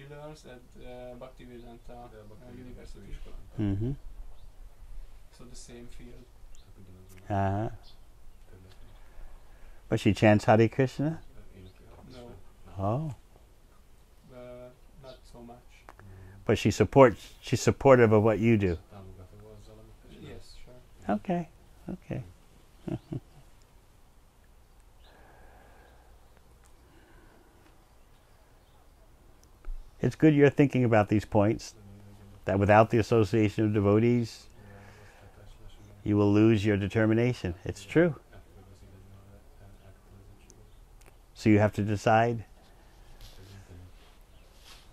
she learns at Bhaktivedanta University. Mm-hmm. So the same field. Uh-huh. But she chants Hare Krishna? No, Oh. not so much. But she's supportive of what you do. Yes, sure. Okay. Okay. It's good you're thinking about these points, that without the association of devotees, you will lose your determination. It's true. So you have to decide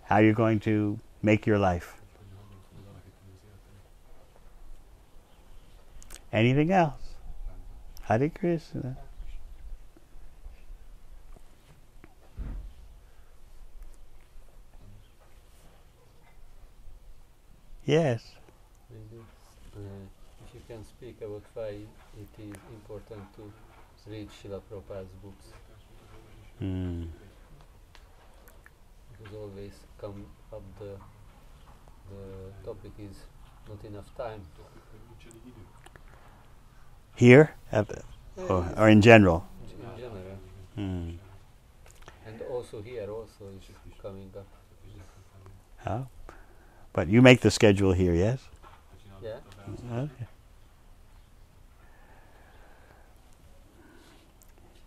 how you're going to make your life. Anything else? Hare Krishna. Yes. Maybe, if you can speak about why it is important to read Srila Prabhupada's books. Because always come up the topic is not enough time. Here? Or in general? In general. Mm. And also here also is coming up. Oh. But you make the schedule here, yes? Yeah. Okay.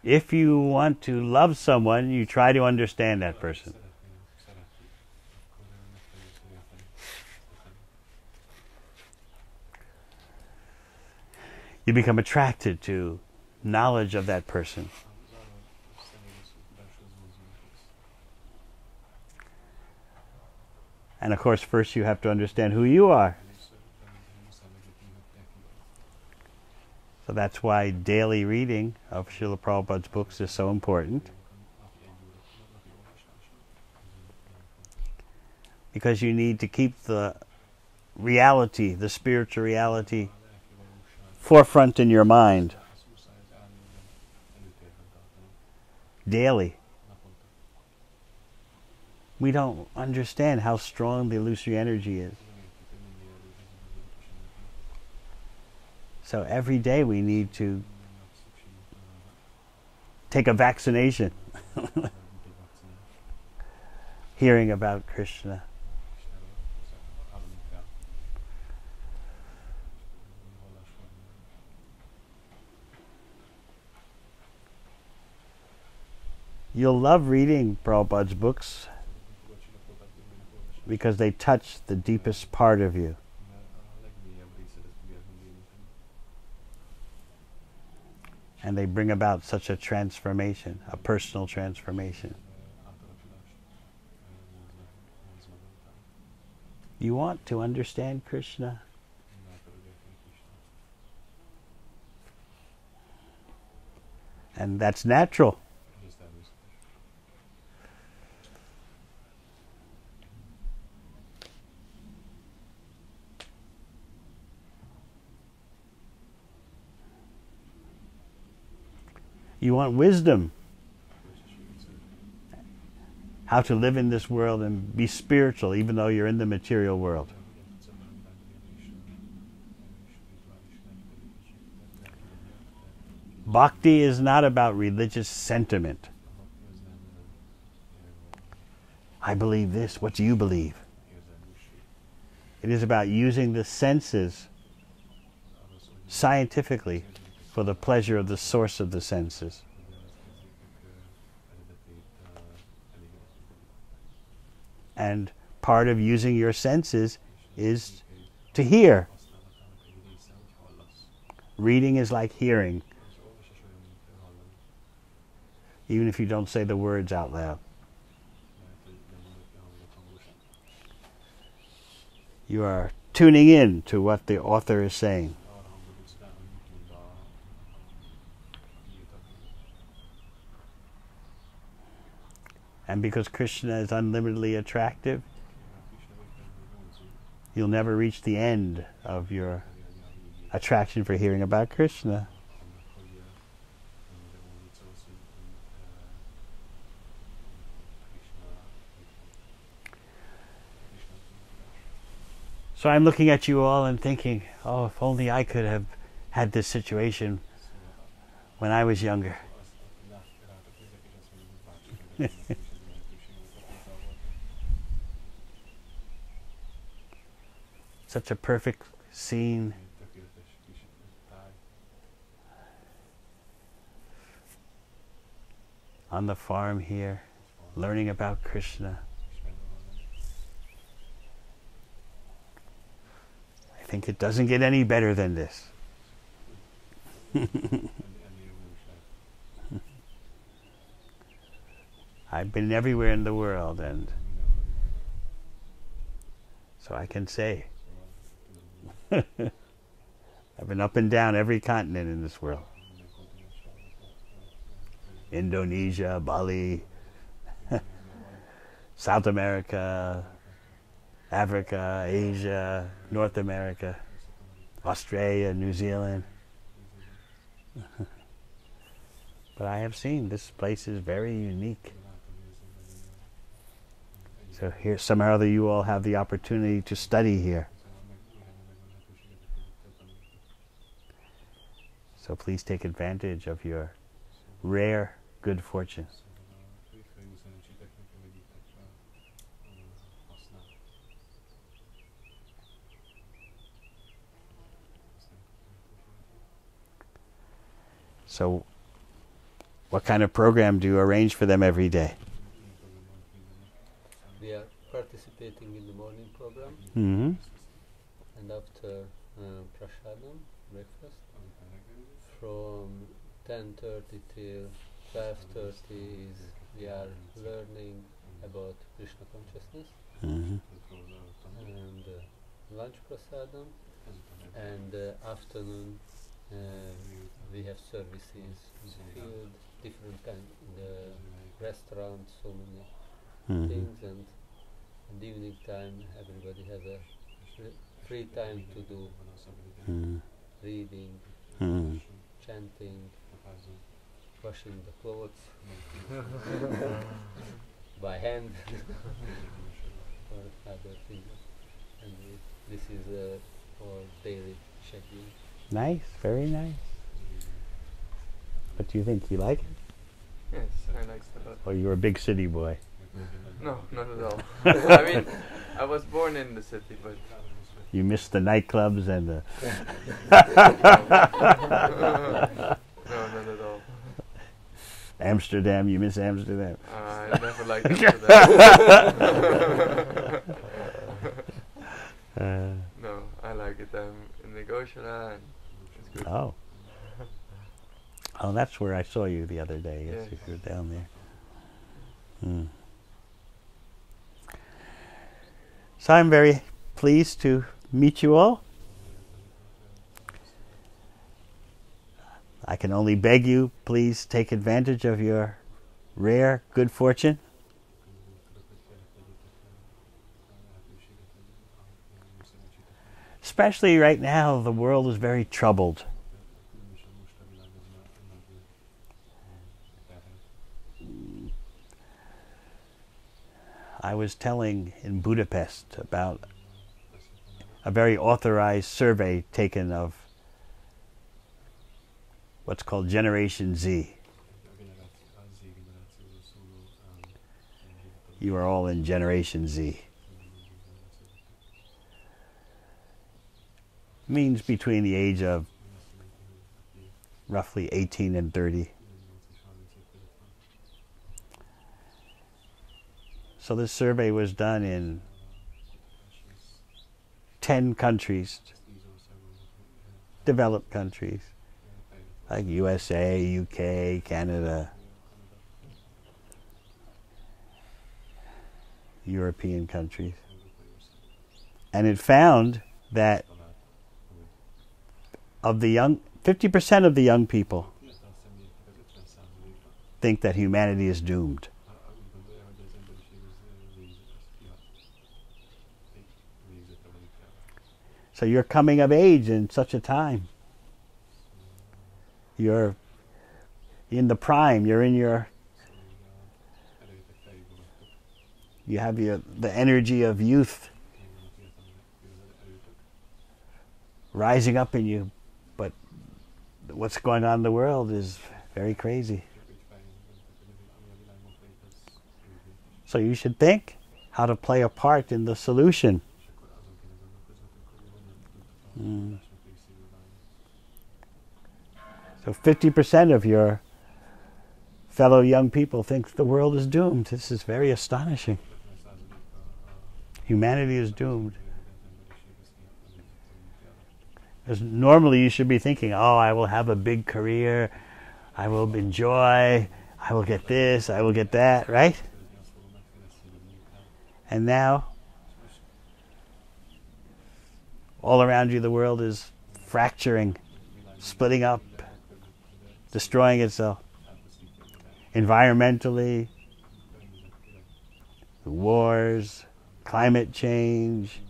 If you want to love someone, you try to understand that person. You become attracted to knowledge of that person. And of course, first you have to understand who you are. So that's why daily reading of Srila Prabhupada's books is so important. Because you need to keep the reality, the spiritual reality, forefront in your mind. Daily. We don't understand how strong the illusory energy is. So every day we need to take a vaccination. Hearing about Krishna. You'll love reading Prabhupada's books because they touch the deepest part of you. And they bring about such a transformation, a personal transformation. You want to understand Krishna? And that's natural. You want wisdom. How to live in this world and be spiritual even though you're in the material world. Bhakti is not about religious sentiment. I believe this, what do you believe? It is about using the senses scientifically for the pleasure of the source of the senses. And part of using your senses is to hear. Reading is like hearing, even if you don't say the words out loud. You are tuning in to what the author is saying. And because Krishna is unlimitedly attractive, you'll never reach the end of your attraction for hearing about Krishna. So I'm looking at you all and thinking, oh, if only I could have had this situation when I was younger. Such a perfect scene. On the farm here, learning about Krishna. I think it doesn't get any better than this. I've been everywhere in the world, and so I can say I've been up and down every continent in this world. Indonesia, Bali, South America, Africa, Asia, North America, Australia, New Zealand. But I have seen this place is very unique. So here, somehow or other, you all have the opportunity to study here. So please take advantage of your rare good fortune. So, what kind of program do you arrange for them every day? We are participating in the morning program, Mm-hmm. and after prasadam, breakfast, from 10:30 till 12:30 we are learning about Krishna consciousness, Mm-hmm. and lunch prasadam, and afternoon we have services in the field, different kind, in the restaurant, so many things, and in the evening time everybody has a free time to do reading, chanting, washing the clothes by hand or other things, and this is our daily schedule. Nice, very nice. What do you think? You like it? Yes, I like it a lot. Or you're a big city boy? No, not at all. I mean, I was born in the city, but You miss the nightclubs and the... no, not at all. Amsterdam, you miss Amsterdam? I never liked Amsterdam. No, I like it. I'm in Negotiation and it's good. Oh. Oh, that's where I saw you the other day. Yes, Yes. you were down there. So I'm very pleased to meet you all. I can only beg you, please take advantage of your rare good fortune. Especially right now, the world is very troubled. I was telling in Budapest about a very authorized survey taken of what's called Generation Z. You are all in Generation Z. Means between the age of roughly 18 and 30. So this survey was done in 10 countries, developed countries, like USA, UK, Canada, European countries. And it found that of the young, 50% of the young people think that humanity is doomed. So you're coming of age in such a time. You're in the prime, you're in your, you have the energy of youth. rising up in you, but what's going on in the world is very crazy. So you should think how to play a part in the solution. So 50% of your fellow young people think the world is doomed. This is very astonishing. Humanity is doomed. Because normally you should be thinking, oh, I will have a big career, I will enjoy, I will get this, I will get that, right? And now, all around you the world is fracturing, splitting up, destroying itself. Environmentally, wars, climate change,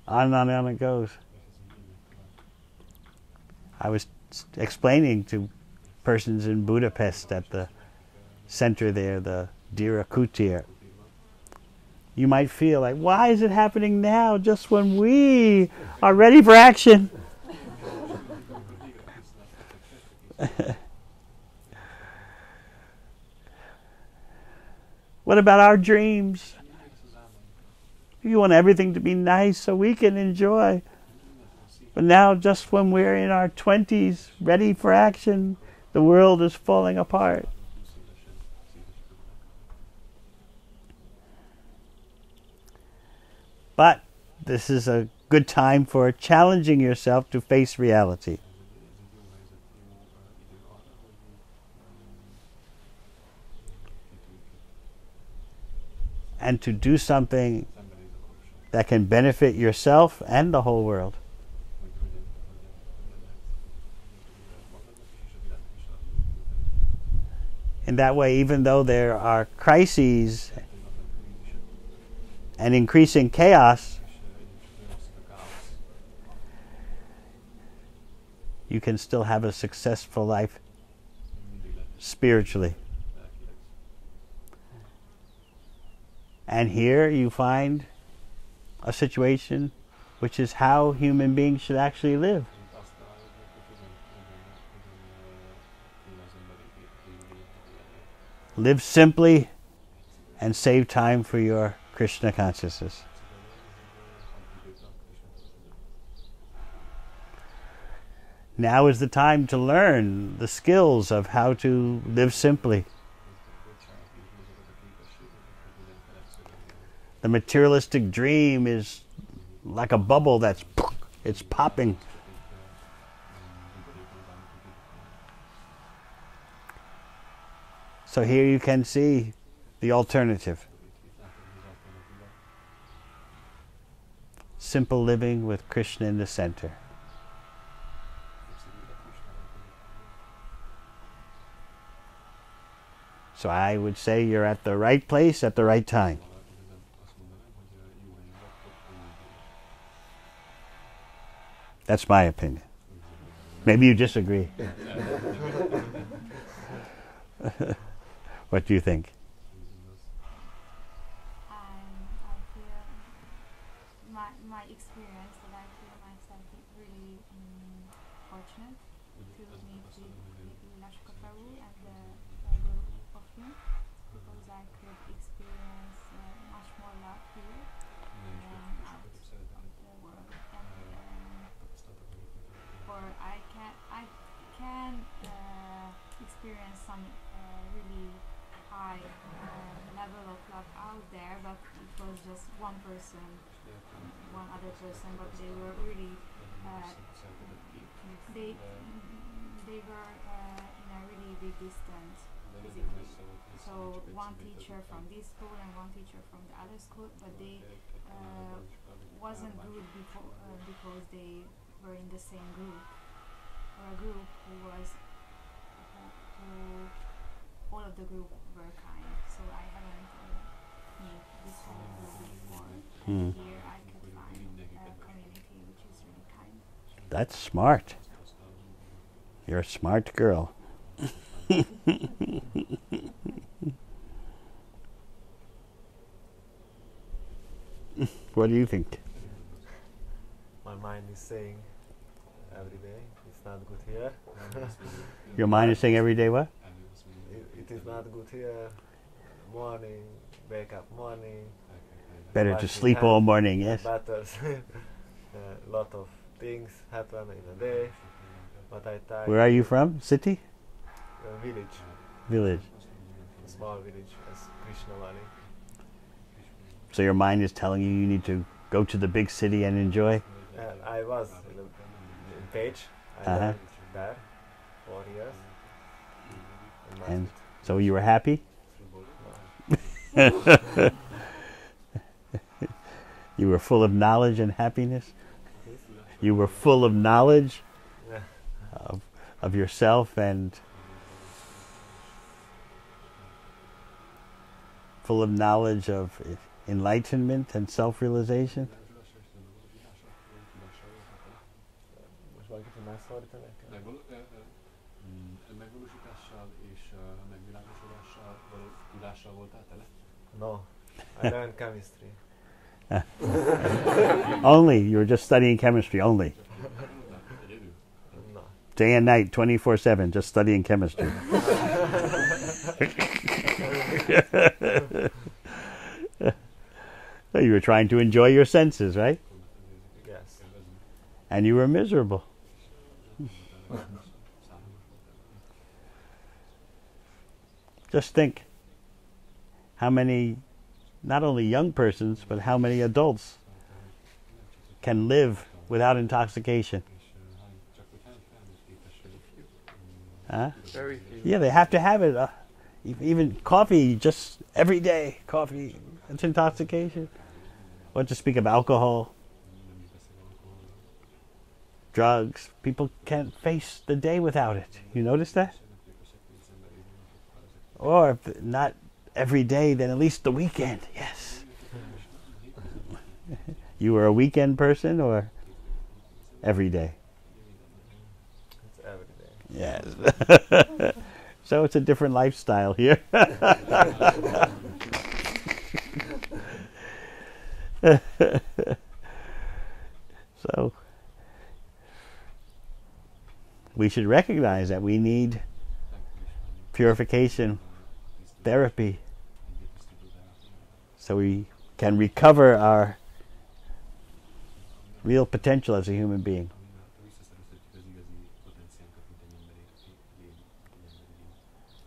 on and on it goes. I was explaining to persons in Budapest at the center there, the Dira Kutir. You might feel like, why is it happening now, just when we are ready for action? What about our dreams? You want everything to be nice so we can enjoy. But now, just when we're in our 20s, ready for action, the world is falling apart. But this is a good time for challenging yourself to face reality. And to do something that can benefit yourself and the whole world. In that way, even though there are crises and increasing chaos, you can still have a successful life spiritually. And here you find a situation which is how human beings should actually live. Live simply and save time for your Krishna consciousness. Now is the time to learn the skills of how to live simply. The materialistic dream is like a bubble that's it's popping. So here you can see the alternative. Simple living with Krishna in the center. So I would say you're at the right place at the right time. That's my opinion. Maybe you disagree. What do you think? I feel my experience that I feel myself really fortunate to meet Lila and the group of him, because I could experience much more love here than out of the world. Or I can experience some really high level of love out there, but it was just one person, one other person, but they were really they were in a really big distance physically. So one teacher from this school and one teacher from the other school, but they wasn't good before because they were in the same group, or a group who was all of the group were kind. So I haven't met this whole group before. And here I could find a community which is really kind. That's smart. You're a smart girl. What do you think? My mind mind is saying every day, it's not good here. Your mind is saying every day what? It is not good here. Morning, wake up morning. Better to sleep all morning, yes. Better. A lot of things happen in a day. But I try. Where are you from? City? Village. Village. A small village as Krisna-völgy. So your mind is telling you you need to go to the big city and enjoy? And I was in Page. I learned there 4 years. And so you were happy? You were full of knowledge and happiness? You were full of knowledge of yourself and full of knowledge of enlightenment and self-realization? No, I learned chemistry. Only? You were just studying chemistry only? No. Day and night, 24/7, just studying chemistry. So you were trying to enjoy your senses, right? Yes. And you were miserable. Just think how many, not only young persons, but how many adults can live without intoxication. Huh? Very few. Yeah, they have to have it. Even coffee, just every day, coffee, it's intoxication. What to speak of alcohol, drugs. People can't face the day without it. You notice that? Or if not every day, then at least the weekend. Yes. You were a weekend person or every day? It's every day. Yes. So it's a different lifestyle here. So we should recognize that we need purification therapy so we can recover our real potential as a human being.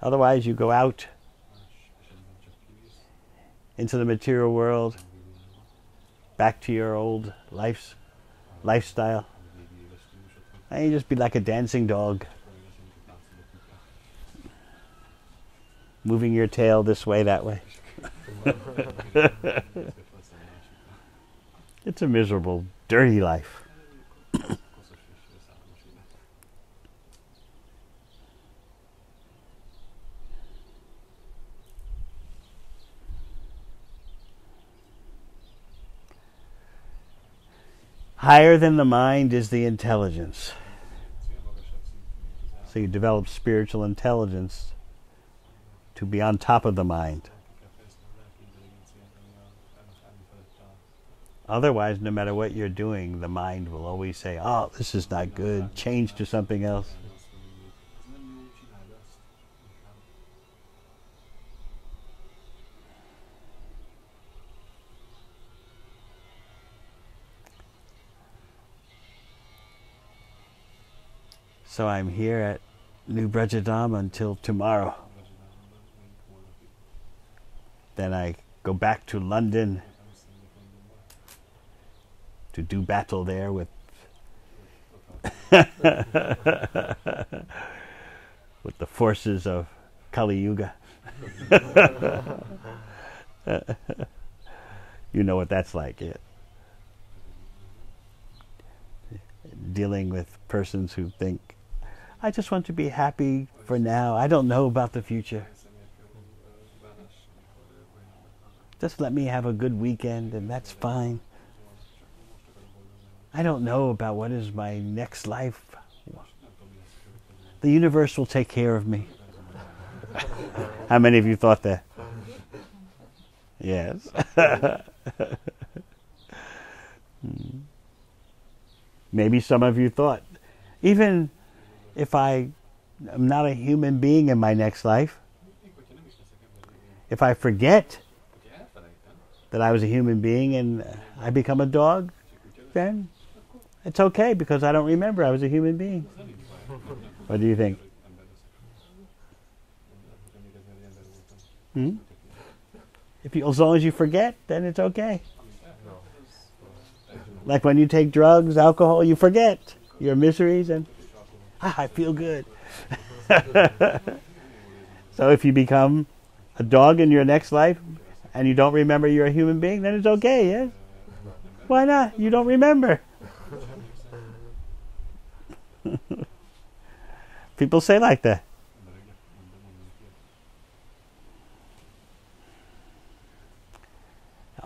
Otherwise, you go out into the material world, back to your old lifestyle, and you just be like a dancing dog, moving your tail this way, that way. It's a miserable, dirty life. Higher than the mind is the intelligence. So you develop spiritual intelligence to be on top of the mind. Otherwise, no matter what you're doing, the mind will always say, oh, this is not good, change to something else. So I'm here at New Brajadam until tomorrow. Then I go back to London to do battle there with with the forces of Kali Yuga. You know what that's like, yeah. Dealing with persons who think, I just want to be happy for now. I don't know about the future. Just let me have a good weekend and that's fine. I don't know about what is my next life. The universe will take care of me. How many of you thought that? Yes. Maybe some of you thought, even if I am not a human being in my next life, if I forget that I was a human being and I become a dog, then it's okay because I don't remember I was a human being. What do you think? As long as you forget, then it's okay. Like when you take drugs, alcohol, you forget your miseries and I feel good. So if you become a dog in your next life and you don't remember you're a human being, then it's okay, yes? Why not? You don't remember. People say like that.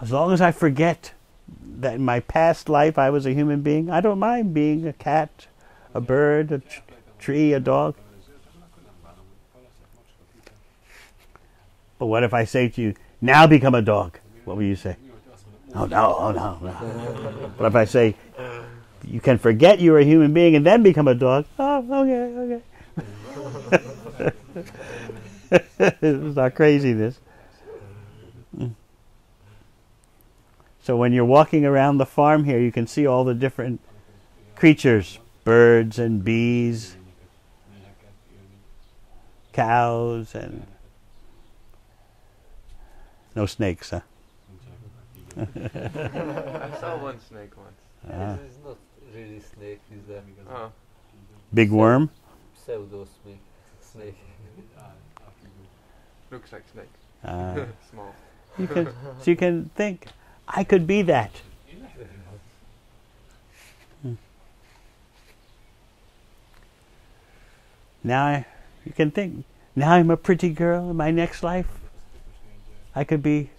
As long as I forget that in my past life I was a human being, I don't mind being a cat, a bird, a tree, a dog. But what if I say to you, now become a dog? What will you say? Oh no. But if I say, you can forget you were a human being and then become a dog, oh, okay. This is our craziness. So when you're walking around the farm here, you can see all the different creatures, birds and bees, cows, and no snakes, huh? I saw one snake once. This is not really snake, it's a Big worm? pseudo snake. Looks like snake. Small. So you can think, I could be that. Now you can think, now I'm a pretty girl in my next life. I could be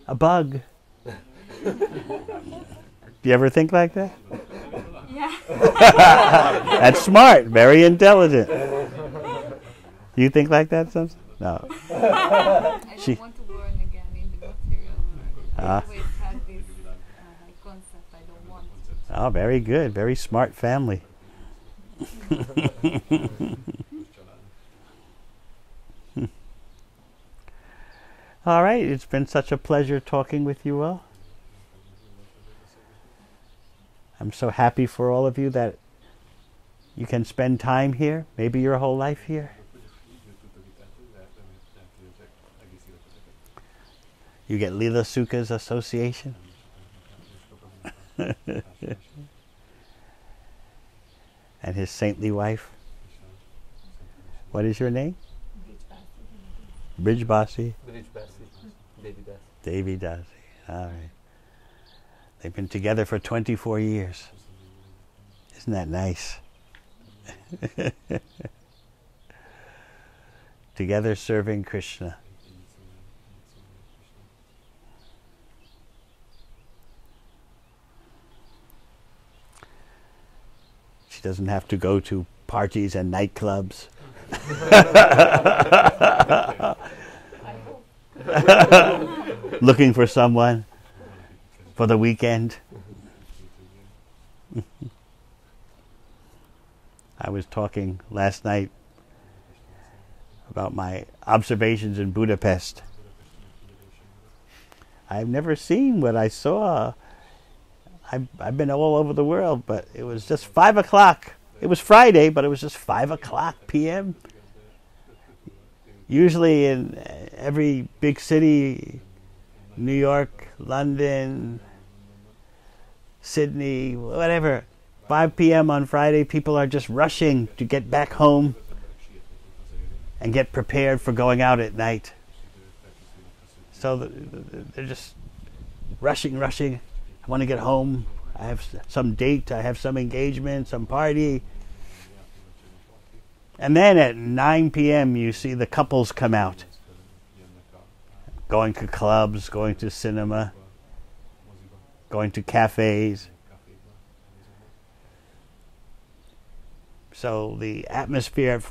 a bug. Do you ever think like that? Yeah. That's smart, very intelligent. You think like that sometimes? No. I don't want to burn again in the material world. I always had this concept I don't want to. Oh, very good. Very smart family. All right. It's been such a pleasure talking with you all. I'm so happy for all of you that you can spend time here, maybe your whole life here. You get Lila Suka's association. And his saintly wife. What is your name? Brijbasi. Devi Dasi. All right. They've been together for 24 years. Isn't that nice? Together serving Krishna. She doesn't have to go to parties and nightclubs. Looking for someone for the weekend. I was talking last night about my observations in Budapest. I've never seen what I saw. I've been all over the world, but it was just 5 o'clock. It was Friday, but it was just 5 o'clock p.m. Usually in every big city, New York, London, Sydney, whatever, 5 p.m. on Friday, people are just rushing to get back home and get prepared for going out at night. So they're just rushing. I want to get home. I have some date. I have some engagement, some party. And then at 9 p.m. you see the couples come out. Going to clubs, going to cinema, going to cafes. So the atmosphere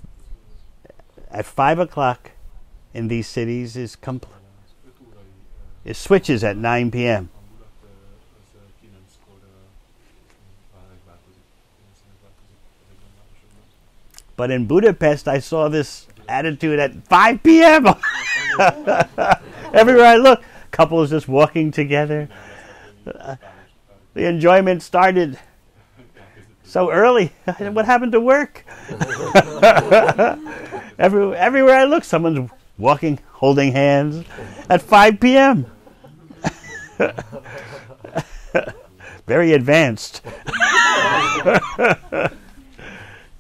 at 5 o'clock in these cities is it switches at 9 p.m. But in Budapest, I saw this attitude at 5 p.m. Everywhere I look, couples just walking together. The enjoyment started so early. What happened to work? Everywhere I look, someone's walking, holding hands at 5 p.m. Very advanced.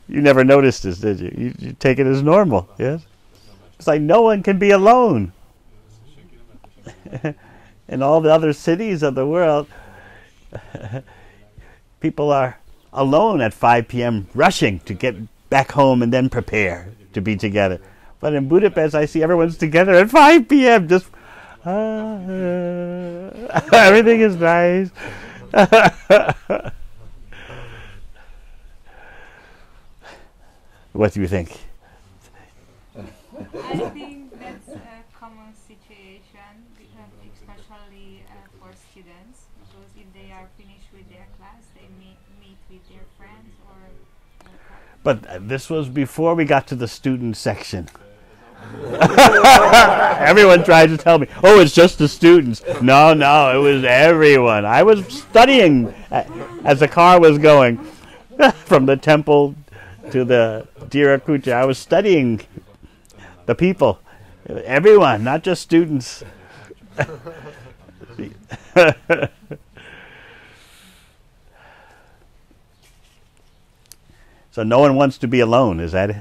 You never noticed this, did you? You take it as normal, yes? It's like no one can be alone. In all the other cities of the world, people are alone at 5 p.m. rushing to get back home and then prepare to be together. But in Budapest, I see everyone's together at 5 p.m. Just, everything is nice. What do you think? I think that's a common situation, especially for students, because if they are finished with their class, they meet with their friends or. But this was before we got to the student section. Everyone tried to tell me, oh, it's just the students. No, it was everyone. I was studying as the car was going from the temple to the Dhirakuta. I was studying the people. Everyone, not just students. So no one wants to be alone, is that it?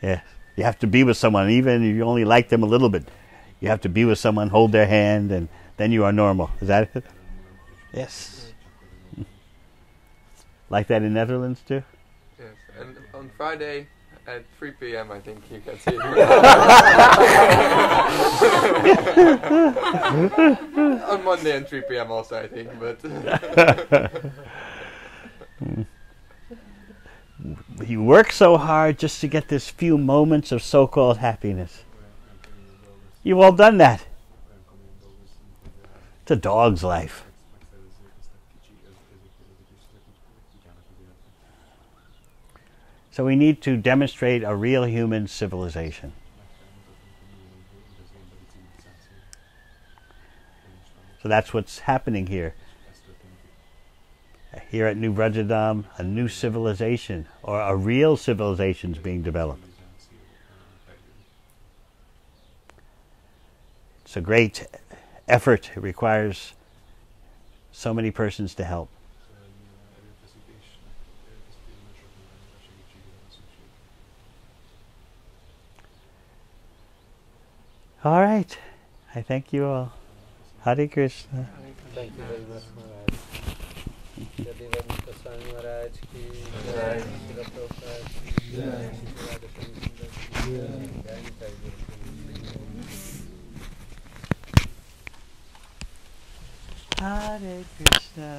Yeah. You have to be with someone, even if you only like them a little bit. You have to be with someone, hold their hand, and then you are normal. Is that it? Yes. Like that in Netherlands too? Yes, and on Friday at 3 p.m. I think you can see. On Monday at 3 p.m. also I think, but. You work so hard just to get this few moments of so-called happiness. You've all done that. It's a dog's life. So we need to demonstrate a real human civilization. So that's what's happening here. Here at New Vrajadam, a new civilization, or a real civilization is being developed. It's a great effort. It requires so many persons to help. All right. I thank you all. Hare Krishna. Thank you very much, Maharaj. Kérdés-válasz Devāmrita Maharāja-al ki, Jai, Sila Prabhupād ki, Jai, Hare Krishna.